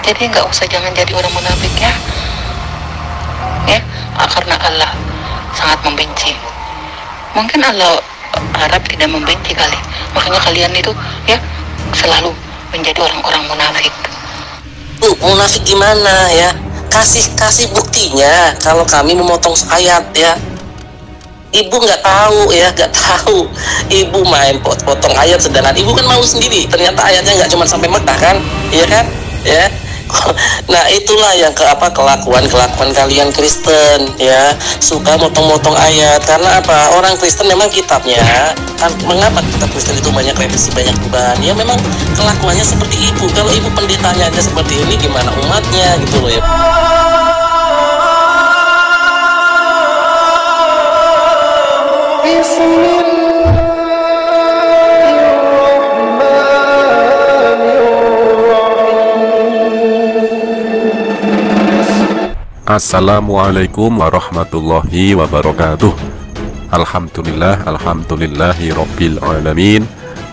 Jadi jangan jadi orang munafik ya, karena Allah sangat membenci. Mungkin Allah harap tidak membenci kali, makanya kalian itu ya selalu menjadi orang-orang munafik. Munafik gimana ya? Kasih buktinya. Kalau kami memotong ayat ya, ibu nggak tahu ya, nggak tahu. Ibu main potong ayat, sedangkan ibu kan mau sendiri. Ternyata ayatnya nggak cuma sampai Mekah kan, iya kan? Ya. Nah itulah yang kelakuan kalian Kristen ya, suka motong-motong ayat. Karena apa? Orang Kristen memang kitabnya kan, mengapa kitab Kristen itu banyak revisi, banyak perubahan ya, memang kelakuannya seperti ibu. Kalau ibu pendetanya aja seperti ini, gimana umatnya gitu loh ya. Assalamualaikum warahmatullahi wabarakatuh. Alhamdulillahi rabbil alamin.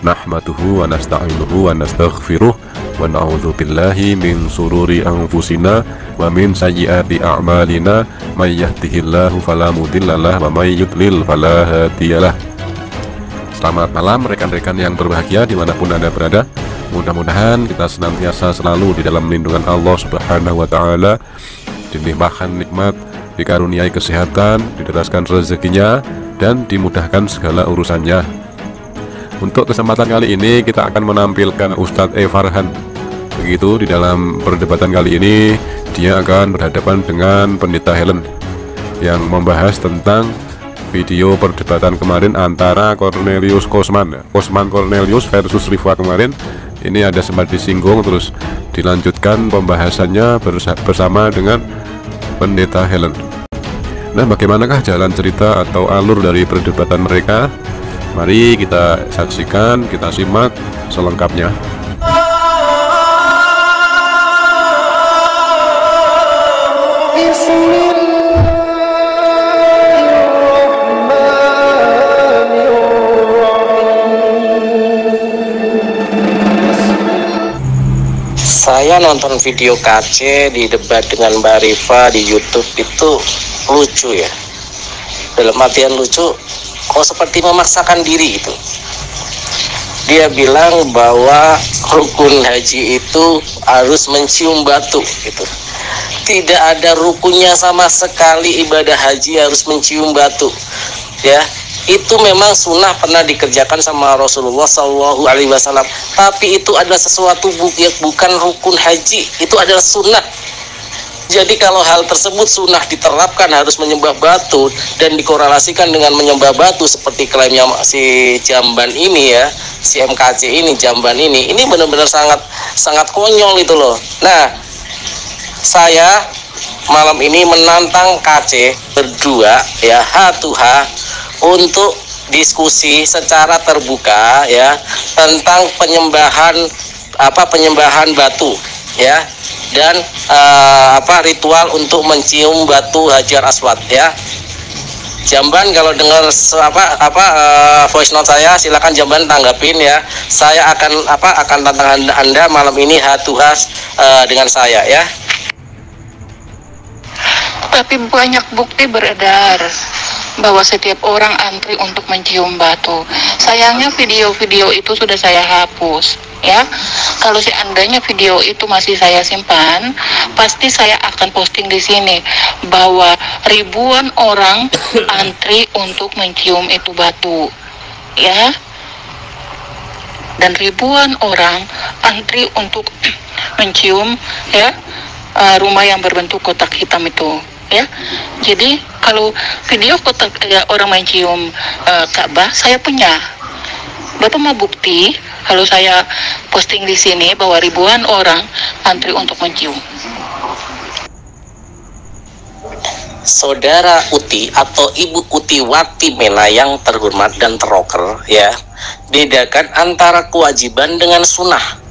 Nahmaduhu wa nasta'inuhu wa nastaghfiruh wa na'udzu billahi min sururi anfusina wa min sayyiati a'malina. May yahdihillahu fala mudhillalah wa may yudlil fala hadiyalah. Selamat malam rekan-rekan yang berbahagia dimanapun Anda berada. Mudah-mudahan kita senantiasa selalu di dalam lindungan Allah Subhanahu wa ta'ala, dilimpahkan nikmat, dikaruniai kesehatan, didedaskan rezekinya, dan dimudahkan segala urusannya. Untuk kesempatan kali ini kita akan menampilkan Ustadz Farhan. Begitu di dalam perdebatan kali ini dia akan berhadapan dengan Pendeta Helen yang membahas tentang video perdebatan kemarin antara Cornelius Cosman Cornelius versus Rifa kemarin. Ini ada sempat disinggung, terus dilanjutkan pembahasannya bersama dengan Pendeta Helen. Nah, bagaimanakah jalan cerita atau alur dari perdebatan mereka? Mari kita saksikan, kita simak selengkapnya. Saya nonton video KC di debat dengan Mbak Rifa di YouTube itu lucu ya. Dalam artian lucu, kok seperti memaksakan diri itu. Dia bilang bahwa rukun haji itu harus mencium batu gitu. Tidak ada rukunnya sama sekali ibadah haji harus mencium batu. Ya. Itu memang sunnah pernah dikerjakan sama Rasulullah SAW, tapi itu adalah sesuatu bukan rukun haji, itu adalah sunnah. Jadi kalau hal tersebut sunnah diterapkan harus menyembah batu dan dikorelasikan dengan menyembah batu seperti klaimnya si Jamban ini ya, si MKC ini, Jamban ini benar-benar sangat konyol itu loh. Nah, saya malam ini menantang KC berdua ya, H2H, untuk diskusi secara terbuka ya tentang penyembahan batu ya, dan ritual untuk mencium batu Hajar Aswad ya. Jamban kalau dengar voice note saya, silakan Jamban tanggapin ya. Saya akan tantang Anda malam ini H2H dengan saya ya. Tapi banyak bukti beredar bahwa setiap orang antri untuk mencium batu. Sayangnya video-video itu sudah saya hapus ya. Kalau seandainya video itu masih saya simpan, pasti saya akan posting di sini bahwa ribuan orang antri untuk mencium itu batu ya, dan ribuan orang antri untuk mencium ya rumah yang berbentuk kotak hitam itu ya. Jadi kalau video kotak orang mencium Ka'bah saya punya. Bapak mau bukti kalau saya posting di sini bahwa ribuan orang antri untuk mencium. Saudara Uti atau Ibu Utiwati Mela yang terhormat dan teroker ya, bedakan antara kewajiban dengan sunnah.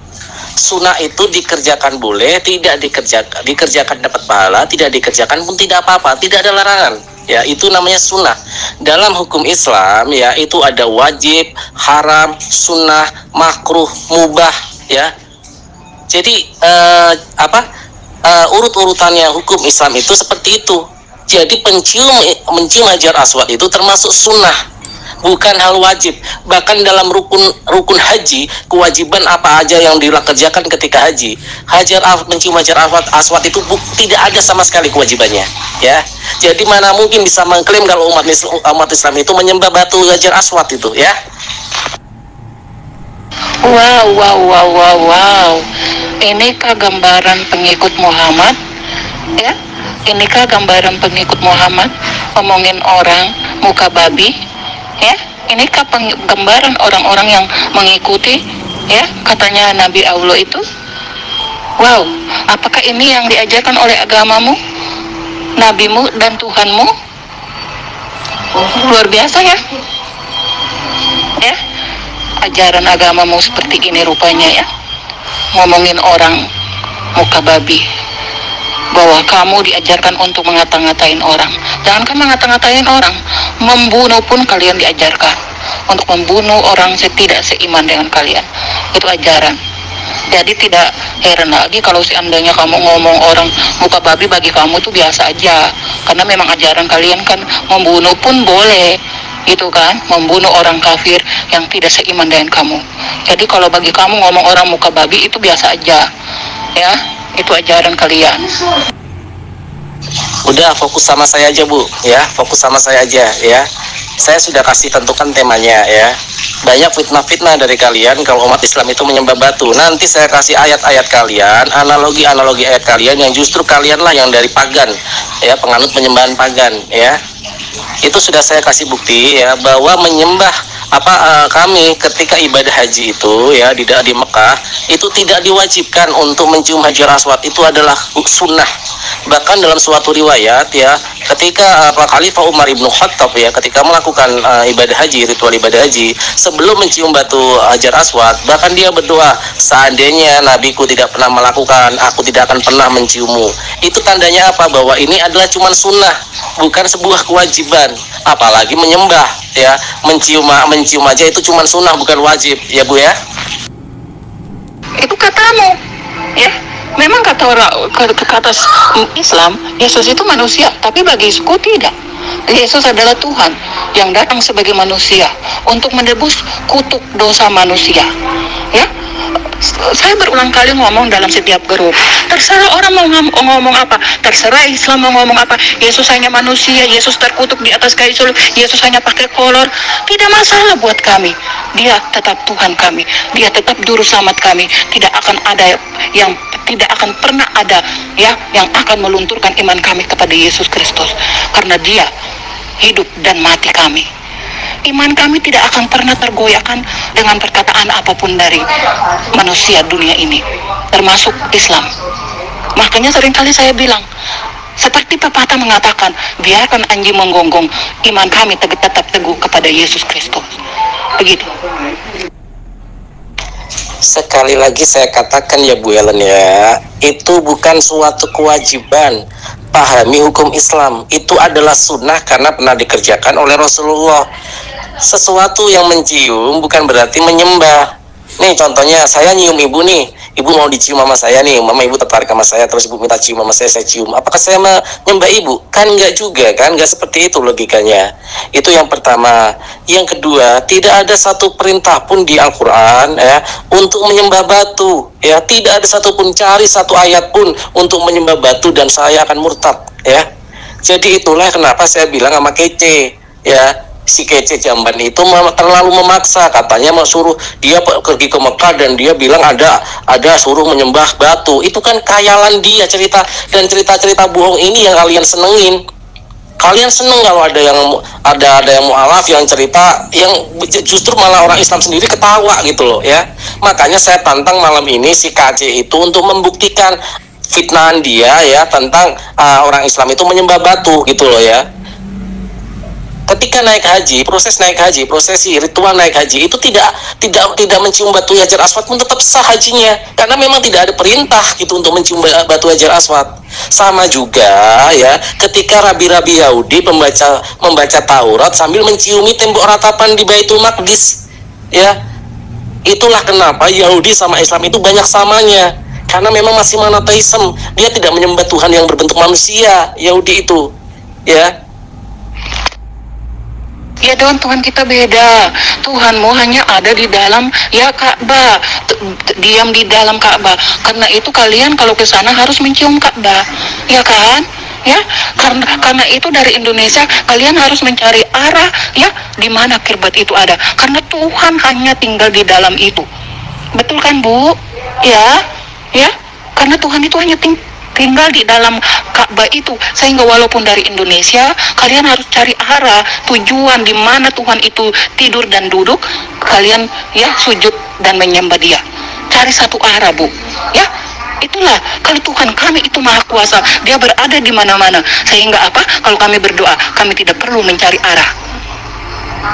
Sunnah itu dikerjakan boleh, tidak dikerjakan dapat pahala, tidak dikerjakan pun tidak apa-apa, tidak ada larangan ya, itu namanya sunnah. Dalam hukum Islam ya, itu ada wajib, haram, sunnah, makruh, mubah ya. Jadi urut-urutannya hukum Islam itu seperti itu. Jadi mencium Hajar Aswad itu termasuk sunnah, bukan hal wajib. Bahkan dalam rukun haji, kewajiban apa aja yang dikerjakan ketika haji, mencium Hajar Aswad itu tidak ada sama sekali kewajibannya, ya. Jadi mana mungkin bisa mengklaim kalau umat Islam itu menyembah batu Hajar Aswad itu, ya. Wow. Inikah gambaran pengikut Muhammad? Ya, inikah gambaran pengikut Muhammad ngomongin orang muka babi? Ya, inikah gambaran orang-orang yang mengikuti, ya, katanya Nabi Allah itu? Wow, apakah ini yang diajarkan oleh agamamu, nabimu dan Tuhanmu? Luar biasa, ya. Ya, ajaran agamamu seperti ini rupanya, ya. Ngomongin orang muka babi, bahwa kamu diajarkan untuk mengata-ngatain orang. Jangankan mengata-ngatain orang, membunuh pun kalian diajarkan untuk membunuh orang tidak seiman dengan kalian. Itu ajaran. Jadi tidak heran lagi kalau seandainya kamu ngomong orang muka babi, bagi kamu itu biasa aja, karena memang ajaran kalian kan membunuh pun boleh, itu kan, membunuh orang kafir yang tidak seiman dengan kamu. Jadi kalau bagi kamu ngomong orang muka babi itu biasa aja, ya, itu ajaran kalian. Udah, fokus sama saya aja, Bu, ya, fokus sama saya aja, ya. Saya sudah kasih tentukan temanya, ya. Banyak fitnah-fitnah dari kalian kalau umat Islam itu menyembah batu. Nanti saya kasih ayat-ayat kalian, analogi-analogi ayat kalian yang justru kalianlah yang dari pagan, ya, penganut penyembahan pagan, ya. Itu sudah saya kasih bukti, ya, bahwa menyembah kami ketika ibadah haji itu, ya, di Mekah itu tidak diwajibkan untuk mencium Hajar Aswad, itu adalah sunnah. Bahkan dalam suatu riwayat, ya, ketika Khalifah Umar ibnu Khattab, ya, ketika melakukan ibadah haji, ritual ibadah haji, sebelum mencium batu Hajar Aswad, bahkan dia berdoa, seandainya nabiku tidak pernah melakukan, aku tidak akan pernah menciummu. Itu tandanya apa? Bahwa ini adalah cuma sunnah, bukan sebuah kewajiban. Apalagi menyembah, ya, mencium aja itu cuma sunnah, bukan wajib, ya, Bu, ya. Itu katamu, ya. Memang kata Islam, Yesus itu manusia, tapi bagi suku tidak. Yesus adalah Tuhan yang datang sebagai manusia untuk menebus kutuk dosa manusia, ya. Saya berulang kali ngomong dalam setiap grup, terserah orang mau ngomong apa, terserah Islam mau ngomong apa, Yesus hanya manusia, Yesus terkutuk di atas kayu salib, Yesus hanya pakai kolor, tidak masalah buat kami. Dia tetap Tuhan kami, dia tetap juru selamat kami. Tidak akan pernah ada, ya, yang akan melunturkan iman kami kepada Yesus Kristus, karena dia hidup dan mati kami. Iman kami tidak akan pernah tergoyahkan dengan perkataan apapun dari manusia dunia ini, termasuk Islam. Makanya seringkali saya bilang, seperti pepatah mengatakan, biarkan anjing menggonggong, iman kami tetap teguh kepada Yesus Kristus. Begitu. Sekali lagi saya katakan, ya, Bu Ellen, ya, itu bukan suatu kewajiban. Pahami hukum Islam, itu adalah sunnah karena pernah dikerjakan oleh Rasulullah. Sesuatu yang mencium bukan berarti menyembah. Nih contohnya, saya nyium ibu nih, ibu mau dicium sama saya nih, mama ibu tertarik sama saya, terus ibu minta cium sama saya cium. Apakah saya menyembah ibu? Kan enggak juga, kan? Enggak seperti itu logikanya. Itu yang pertama. Yang kedua, tidak ada satu perintah pun di Al-Quran, ya, untuk menyembah batu, ya. Tidak ada satupun, cari satu ayat pun untuk menyembah batu dan saya akan murtad, ya. Jadi itulah kenapa saya bilang sama Kece, ya, si Kece Jamban itu terlalu memaksa, katanya mau suruh dia pergi ke Mekah dan dia bilang ada suruh menyembah batu. Itu kan khayalan dia, cerita bohong ini yang kalian senengin. Kalian seneng kalau ada yang mualaf yang cerita yang justru malah orang Islam sendiri ketawa gitu loh, ya. Makanya saya tantang malam ini si KC itu untuk membuktikan fitnahan dia, ya, tentang orang Islam itu menyembah batu gitu loh, ya. Ketika naik haji, prosesi ritual naik haji itu tidak mencium batu Hajar Aswad pun tetap sah hajinya, karena memang tidak ada perintah gitu untuk mencium batu Hajar Aswad. Sama juga, ya, ketika rabi-rabi Yahudi membaca Taurat sambil menciumi tembok ratapan di Baitul Maqdis, ya. Itulah kenapa Yahudi sama Islam itu banyak samanya, karena memang masih monoteisme, dia tidak menyembah Tuhan yang berbentuk manusia, Yahudi itu, ya. Ya dong, Tuhan kita beda. Tuhanmu hanya ada di dalam ya Ka'bah, diam di dalam Ka'bah. Karena itu kalian kalau ke sana harus mencium Ka'bah, ya kan? Ya, karena itu dari Indonesia kalian harus mencari arah ya di mana kirbat itu ada. Karena Tuhan hanya tinggal di dalam itu. Betul kan, Bu? Ya, ya. Karena Tuhan itu hanya tinggal di dalam Ka'bah itu, sehingga walaupun dari Indonesia kalian harus cari arah tujuan di mana Tuhan itu tidur dan duduk, kalian ya sujud dan menyembah Dia. Cari satu arah, Bu. Ya, itulah kalau Tuhan kami itu maha kuasa, Dia berada di mana-mana, sehingga apa? Kalau kami berdoa, kami tidak perlu mencari arah.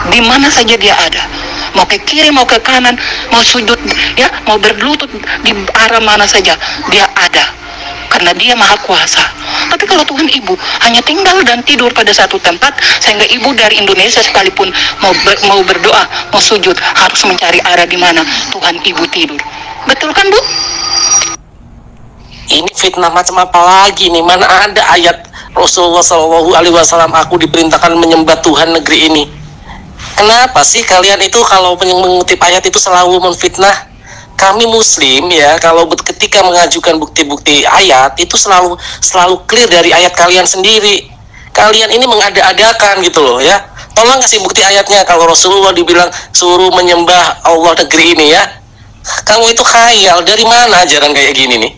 Di mana saja Dia ada. Mau ke kiri, mau ke kanan, mau sujud, ya, mau berlutut di arah mana saja, Dia ada. Karena Dia maha kuasa. Tapi kalau Tuhan Ibu hanya tinggal dan tidur pada satu tempat, sehingga Ibu dari Indonesia sekalipun mau berdoa, mau sujud, harus mencari arah di mana Tuhan Ibu tidur. Betul kan, Bu? Ini fitnah macam apa lagi nih? Mana ada ayat Rasulullah SAW aku diperintahkan menyembah Tuhan negeri ini? Kenapa sih kalian itu kalau mengutip ayat itu selalu menfitnah? Kami Muslim ya, kalau ketika mengajukan bukti-bukti ayat itu selalu clear dari ayat kalian sendiri. Kalian ini mengada-adakan gitu loh ya. Tolong kasih bukti ayatnya. Kalau Rasulullah dibilang suruh menyembah Allah negeri ini ya, kamu itu khayal. Dari mana ajaran kayak gini nih?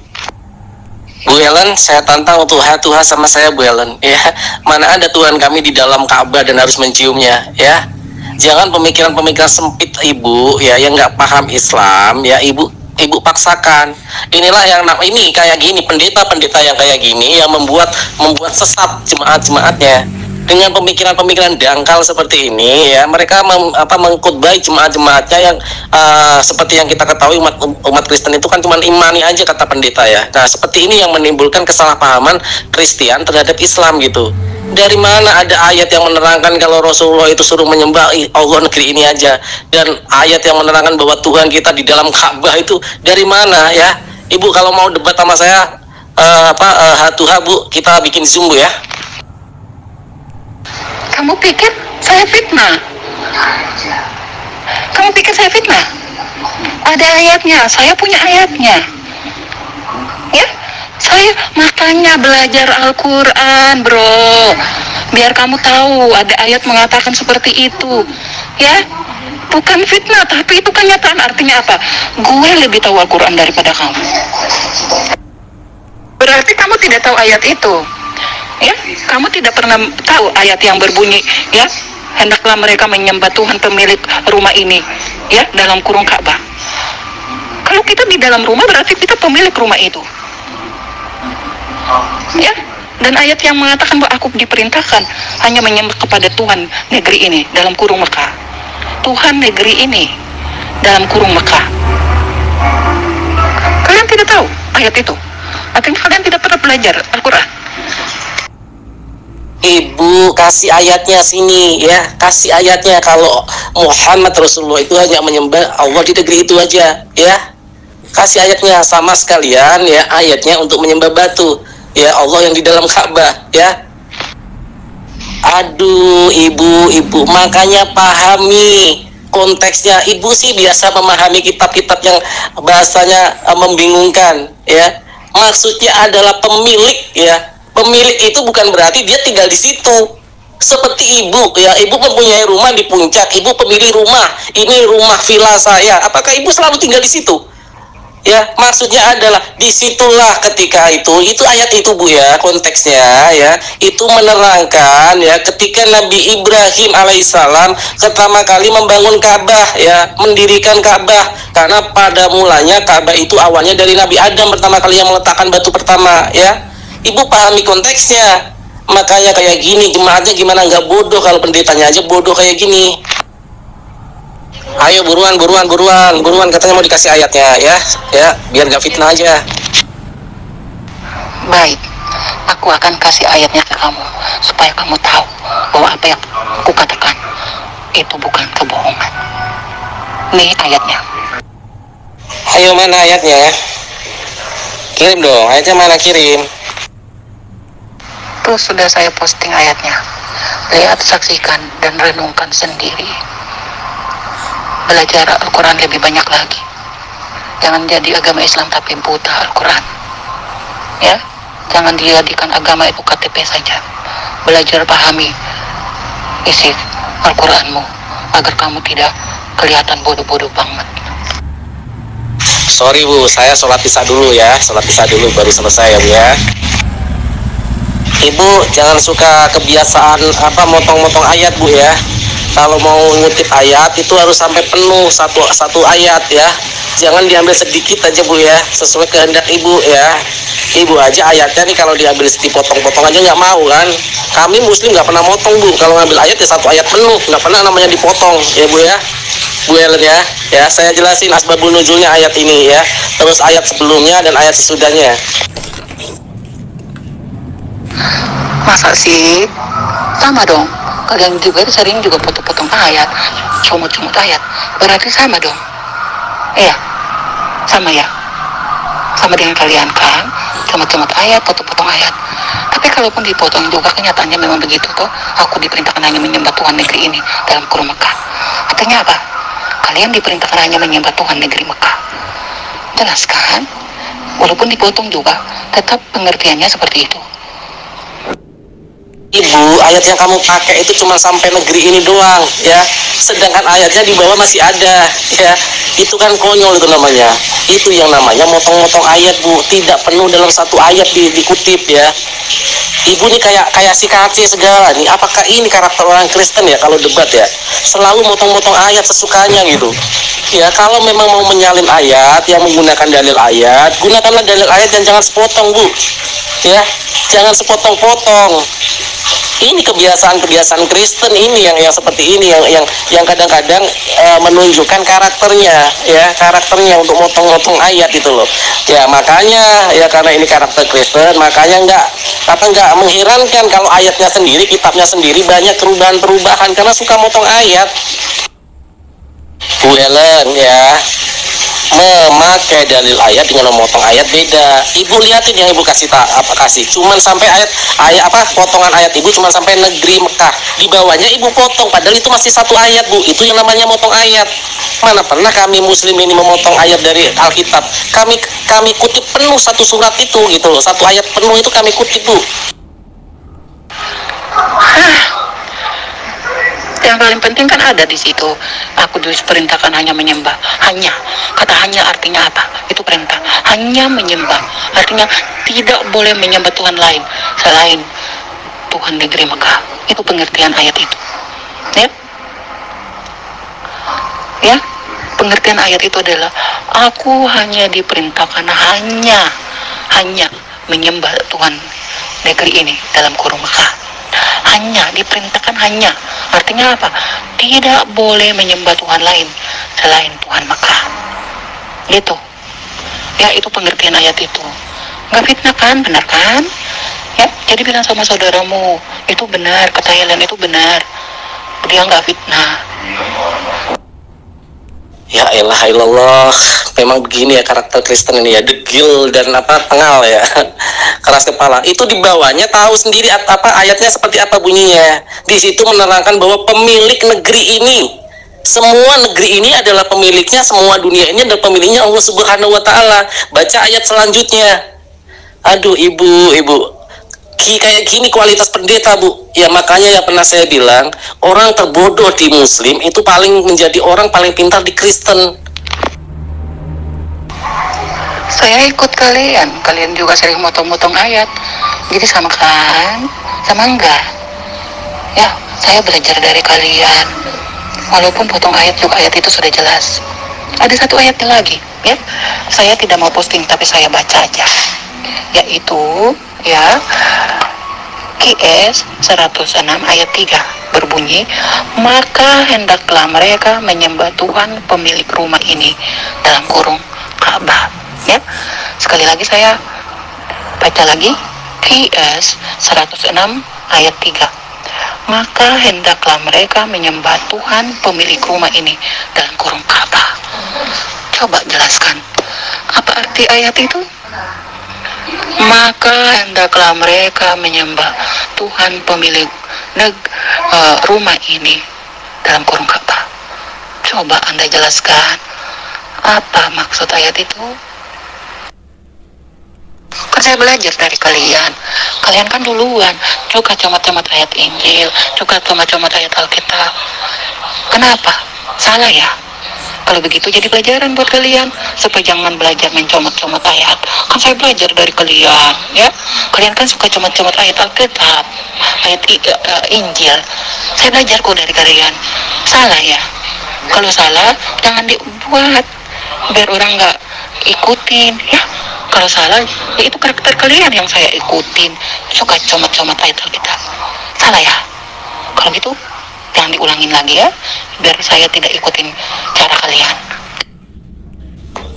Bu Helen, saya tantang untuk Tuhan sama saya, Bu Helen ya. Mana ada Tuhan kami di dalam Ka'bah dan harus menciumnya ya. Jangan pemikiran-pemikiran sempit Ibu ya, yang nggak paham Islam ya, Ibu paksakan. Inilah yang ini kayak gini, pendeta-pendeta yang kayak gini yang membuat sesat jemaat-jemaatnya dengan pemikiran-pemikiran dangkal seperti ini ya. Mereka mengkhotbah jemaat-jemaatnya yang seperti yang kita ketahui umat Kristen itu kan cuma imani aja kata pendeta ya. Nah, seperti ini yang menimbulkan kesalahpahaman Kristen terhadap Islam gitu. Dari mana ada ayat yang menerangkan kalau Rasulullah itu suruh menyembah Allah negeri ini aja, dan ayat yang menerangkan bahwa Tuhan kita di dalam Ka'bah itu dari mana ya? Ibu kalau mau debat sama saya Tuhan Bu, kita bikin Zoom Bu ya. Kamu pikir saya fitnah? Kamu pikir saya fitnah? Ada ayatnya, saya punya ayatnya. Ya, saya makanya belajar Al-Quran, bro. Biar kamu tahu ada ayat mengatakan seperti itu. Ya, bukan fitnah, tapi itu kenyataan. Artinya apa? Gue lebih tahu Al-Quran daripada kamu. Berarti kamu tidak tahu ayat itu. Ya, kamu tidak pernah tahu ayat yang berbunyi, ya, hendaklah mereka menyembah Tuhan pemilik rumah ini, ya, dalam kurung Ka'bah. Kalau kita di dalam rumah berarti kita pemilik rumah itu. Ya, dan ayat yang mengatakan bahwa aku diperintahkan hanya menyembah kepada Tuhan negeri ini dalam kurung Mekah. Tuhan negeri ini dalam kurung Mekah. Kalian tidak tahu ayat itu? Artinya kalian tidak pernah belajar Al-Quran. Ibu kasih ayatnya sini ya, kasih ayatnya kalau Muhammad Rasulullah itu hanya menyembah Allah di negeri itu aja ya. Kasih ayatnya sama sekalian ya, ayatnya untuk menyembah batu ya, Allah yang di dalam Ka'bah ya. Aduh ibu makanya pahami konteksnya. Ibu sih biasa memahami kitab-kitab yang bahasanya membingungkan ya. Maksudnya adalah pemilik ya. Pemilik itu bukan berarti dia tinggal di situ. Seperti ibu ya, ibu mempunyai rumah di puncak, ibu pemilik rumah, ini rumah villa saya. Apakah ibu selalu tinggal di situ? Ya, maksudnya adalah disitulah ketika itu ayat itu Bu ya, konteksnya ya, itu menerangkan ya ketika Nabi Ibrahim alaihissalam pertama kali membangun Ka'bah ya, mendirikan Ka'bah, karena pada mulanya Ka'bah itu awalnya dari Nabi Adam pertama kali yang meletakkan batu pertama ya. Ibu pahami konteksnya. Makanya kayak gini, jemaatnya gimana nggak bodoh kalau pendetanya aja bodoh kayak gini. Ayo buruan katanya mau dikasih ayatnya ya biar nggak fitnah aja. Baik, aku akan kasih ayatnya ke kamu supaya kamu tahu bahwa apa yang aku katakan itu bukan kebohongan. Nih ayatnya. Ayo mana ayatnya ya? Kirim dong, ayatnya mana, kirim. Tuh sudah saya posting ayatnya. Lihat, saksikan, dan renungkan sendiri. Belajar Al-Quran lebih banyak lagi. Jangan jadi agama Islam tapi buta Al-Quran. Ya, jangan dijadikan agama itu KTP saja. Belajar pahami isi Al-Quranmu agar kamu tidak kelihatan bodoh-bodoh banget. Sorry Bu, saya sholat isya dulu ya, sholat isya dulu baru selesai ya Bu ya. Ibu jangan suka kebiasaan motong-motong ayat Bu ya. Kalau mau ngutip ayat itu harus sampai penuh satu ayat ya. Jangan diambil sedikit aja Bu ya, sesuai kehendak Ibu ya. Ibu aja ayatnya nih kalau diambil dipotong-potong aja nggak mau kan. Kami Muslim nggak pernah motong Bu. Kalau ngambil ayat ya satu ayat penuh, nggak pernah namanya dipotong ya Bu ya. Bu Ellen ya, saya jelasin asbabun nuzulnya ayat ini ya, terus ayat sebelumnya dan ayat sesudahnya. Masa sih? Sama dong. Kalian juga sering juga potong-potong ayat, comot-comot ayat. Berarti sama dong. Iya, sama ya. Sama dengan kalian kan, comot-comot ayat, potong-potong ayat. Tapi kalaupun dipotong juga kenyataannya memang begitu toh. Aku diperintahkan hanya menyembah Tuhan negeri ini dalam kurung Mekah. Artinya apa? Kalian diperintahkan hanya menyembah Tuhan negeri Mekah. Jelas kan? Walaupun dipotong juga, tetap pengertiannya seperti itu. Ibu, ayat yang kamu pakai itu cuma sampai negeri ini doang ya. Sedangkan ayatnya di bawah masih ada ya. Itu kan konyol itu namanya. Itu yang namanya motong-motong ayat Bu. Tidak penuh dalam satu ayat dikutip ya. Ibu nih kayak si kaci segala nih. Apakah ini karakter orang Kristen ya kalau debat ya? Selalu motong-motong ayat sesukanya gitu. Ya kalau memang mau menyalin ayat yang menggunakan dalil ayat, gunakanlah dalil ayat dan jangan sepotong Bu. Ya, jangan sepotong-potong. Ini kebiasaan Kristen ini yang seperti ini yang kadang-kadang menunjukkan karakternya ya, karakternya untuk motong-motong ayat itu loh. Ya makanya ya karena ini karakter Kristen, makanya nggak mengherankan kalau ayatnya sendiri, kitabnya sendiri banyak perubahan-perubahan karena suka motong ayat. Bu Ellen ya, memakai dalil ayat dengan memotong ayat beda. Ibu lihatin yang ibu kasih cuman sampai potongan ayat ibu cuman sampai negeri Mekah, di bawahnya ibu potong padahal itu masih satu ayat Bu. Itu yang namanya motong ayat. Mana pernah kami Muslim ini memotong ayat dari Alkitab. Kami kutip penuh satu surat itu gitu loh, satu ayat penuh itu kami kutip Bu. Yang paling penting kan ada di situ. Aku diperintahkan hanya menyembah. Hanya, kata hanya artinya apa? Itu perintah. Hanya menyembah. Artinya tidak boleh menyembah Tuhan lain selain Tuhan negeri Mekah. Itu pengertian ayat itu. Ya? Ya? Pengertian ayat itu adalah aku hanya diperintahkan hanya menyembah Tuhan negeri ini dalam kurung Mekah. Hanya diperintahkan hanya, artinya apa? Tidak boleh menyembah Tuhan lain selain Tuhan Mekah. Gitu. Ya, itu pengertian ayat itu. Nggak fitnah kan? Benar kan? Ya, jadi bilang sama saudaramu, itu benar, kata Helen itu benar. Dia nggak fitnah. Ya elah ilallah, memang begini ya karakter Kristen ini ya, degil dan tengal ya, keras kepala. Itu di bawahnya tahu sendiri ayatnya seperti apa bunyinya. Di situ menerangkan bahwa pemilik negeri ini, semua negeri ini adalah pemiliknya, semua dunia ini adalah pemiliknya Allah Subhanahu wa taala. Baca ayat selanjutnya. Aduh ibu, kayak gini kualitas pendeta Bu. Ya makanya ya pernah saya bilang, orang terbodoh di Muslim itu menjadi orang paling pintar di Kristen. Saya ikut kalian juga sering motong-motong ayat. Jadi sama kan? Sama enggak? Ya, saya belajar dari kalian. Walaupun potong ayat juga ayat itu sudah jelas. Ada satu ayatnya lagi, ya. Saya tidak mau posting tapi saya baca aja. Yaitu ya QS 106 ayat 3 berbunyi, maka hendaklah mereka menyembah Tuhan pemilik rumah ini dalam kurung Ka'bah. Ya, sekali lagi saya baca lagi QS 106 ayat 3, maka hendaklah mereka menyembah Tuhan pemilik rumah ini dalam kurung Ka'bah. Coba jelaskan apa arti ayat itu? maka hendaklah mereka menyembah Tuhan pemilik rumah ini dalam kurung Ka'bah. Coba Anda jelaskan apa maksud ayat itu? Kan saya belajar dari kalian. Kalian kan duluan juga comot-comot ayat Injil, juga comot-comot ayat Alkitab. Kenapa? Salah ya? Kalau begitu jadi pelajaran buat kalian, supaya jangan belajar mencomot-comot ayat. Kan saya belajar dari kalian, ya. Kalian kan suka comot-comot ayat Alkitab, ayat Injil. Saya belajar kok dari kalian. Salah ya? Kalau salah, jangan dibuat biar orang nggak ikutin, ya. Kalau salah, ya itu karakter kalian yang saya ikutin, suka comot-comot ayat Alkitab. Salah ya? Kalau gitu, jangan diulangin lagi ya, biar saya tidak ikutin cara kalian.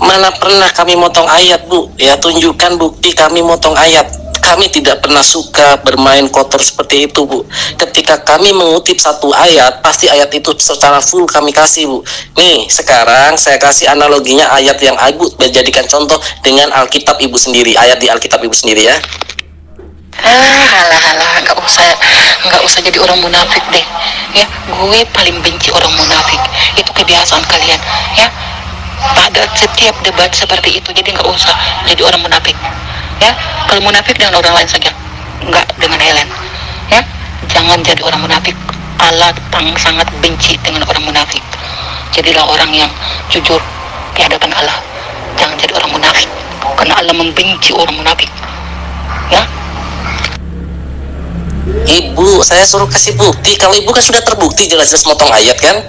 Mana pernah kami motong ayat, Bu? Ya, tunjukkan bukti kami motong ayat. Kami tidak pernah suka bermain kotor seperti itu, Bu. Ketika kami mengutip satu ayat, pasti ayat itu secara full kami kasih, Bu. Nih, sekarang saya kasih analoginya ayat yang Ibu jadikan contoh dengan Alkitab Ibu sendiri, ayat di Alkitab Ibu sendiri ya. Halah, nggak usah jadi orang munafik deh. Ya, gue paling benci orang munafik. Itu kebiasaan kalian, ya. Pada setiap debat seperti itu, jadi nggak usah jadi orang munafik. Ya, kalau munafik dengan orang lain saja, nggak dengan Helen. Ya, jangan jadi orang munafik. Allah sangat benci dengan orang munafik. Jadilah orang yang jujur di hadapan Allah. Jangan jadi orang munafik, karena Allah membenci orang munafik. Ya. Ibu, saya suruh kasih bukti. Kalau Ibu kan sudah terbukti jelas-jelas motong ayat kan?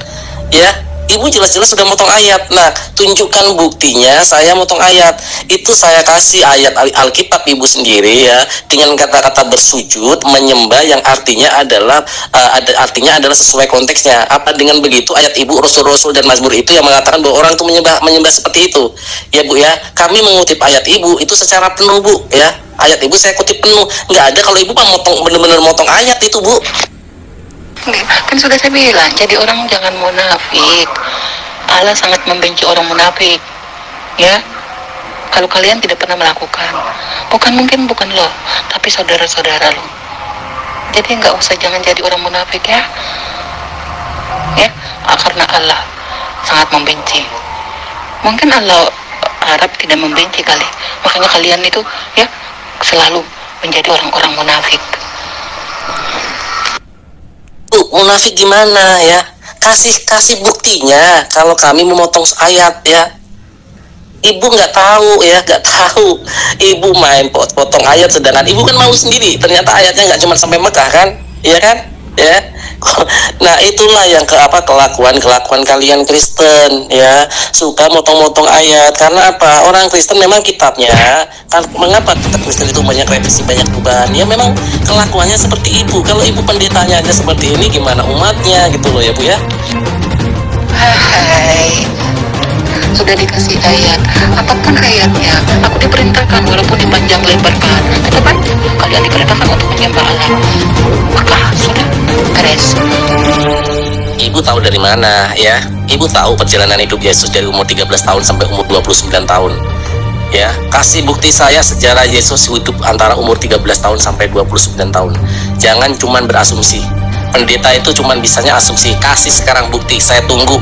Ya, Ibu jelas-jelas sudah motong ayat. Nah, tunjukkan buktinya saya motong ayat. Itu saya kasih ayat Alkitab Ibu sendiri ya, dengan kata-kata bersujud, menyembah yang artinya adalah sesuai konteksnya. Apa dengan begitu ayat Ibu, Rasul-Rasul dan Mazmur itu yang mengatakan bahwa orang itu menyembah seperti itu. Ya, Bu ya. Kami mengutip ayat Ibu itu secara penuh, Bu ya. Ayat Ibu saya kutip penuh. Nggak ada kalau Ibu benar-benar motong ayat itu, Bu. Kan sudah saya bilang, jadi orang jangan munafik. Allah sangat membenci orang munafik, ya. Kalau kalian tidak pernah melakukan, bukan lo, tapi saudara-saudara lo. Jadi jangan jadi orang munafik ya, ya. Karena Allah sangat membenci. Mungkin Allah Arab tidak membenci kali, makanya kalian itu ya selalu menjadi orang-orang munafik. Munafik gimana ya? Kasih buktinya. Kalau kami memotong ayat ya, Ibu nggak tahu ya, nggak tahu. Ibu main potong ayat, sedangkan Ibu kan mau sendiri. Ternyata ayatnya nggak cuma sampai Mekah kan? Iya kan? Ya. Nah, itulah yang kelakuan kalian Kristen ya, suka motong-motong ayat. Karena apa? Orang Kristen memang kitabnya kan, mengapa kitab Kristen itu banyak revisi, banyak perubahan? Ya memang kelakuannya seperti Ibu. Kalau Ibu pendetanya aja seperti ini, gimana umatnya gitu loh ya, Bu ya. Hai, sudah dikasih ayat, apapun ayatnya, aku diperintahkan walaupun dipanjang lebarkan, tetap aja kalian diperintahkan untuk menyembah Allah. Maka sudah beres. Ibu tahu dari mana ya? Ibu tahu perjalanan hidup Yesus dari umur 13 tahun sampai umur 29 tahun. Ya, kasih bukti saya sejarah Yesus hidup antara umur 13 tahun sampai 29 tahun. Jangan cuman berasumsi. Pendeta itu cuman bisanya asumsi. Kasih sekarang bukti. Saya tunggu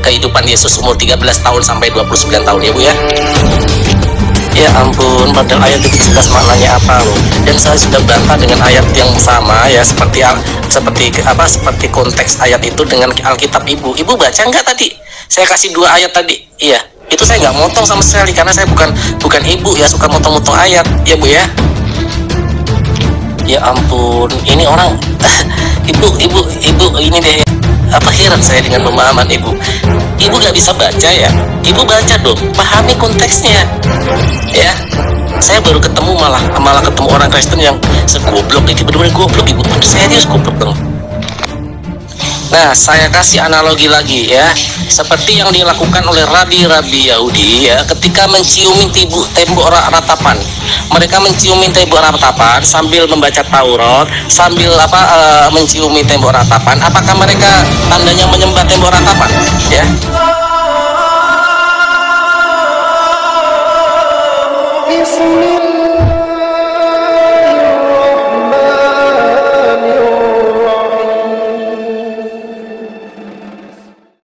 kehidupan Yesus umur 13 tahun sampai 29 tahun ya, Bu ya. Ya ampun, padahal ayat itu jelas maknanya apa loh. Dan saya sudah bantah dengan ayat yang sama ya, seperti konteks ayat itu dengan Alkitab Ibu. Ibu baca nggak tadi? Saya kasih 2 ayat tadi. Iya, itu saya nggak motong sama sekali karena saya bukan Ibu ya, suka motong-motong ayat ya, Bu ya. Ya ampun, ini orang Ibu ini deh, heran saya dengan pemahaman Ibu. Ibu nggak bisa baca ya? Ibu baca dong, pahami konteksnya ya. Saya baru ketemu malah ketemu orang Kristen yang segoblok ini, benar-benar goblok Ibu, serius goblok dong. Nah, saya kasih analogi lagi ya, seperti yang dilakukan oleh rabi-rabi Yahudi ya, ketika menciumi tembok ratapan. Mereka menciumi tembok ratapan sambil membaca Taurat, sambil menciumi tembok ratapan. Apakah mereka tandanya menyembah tembok ratapan? Ya. Yes,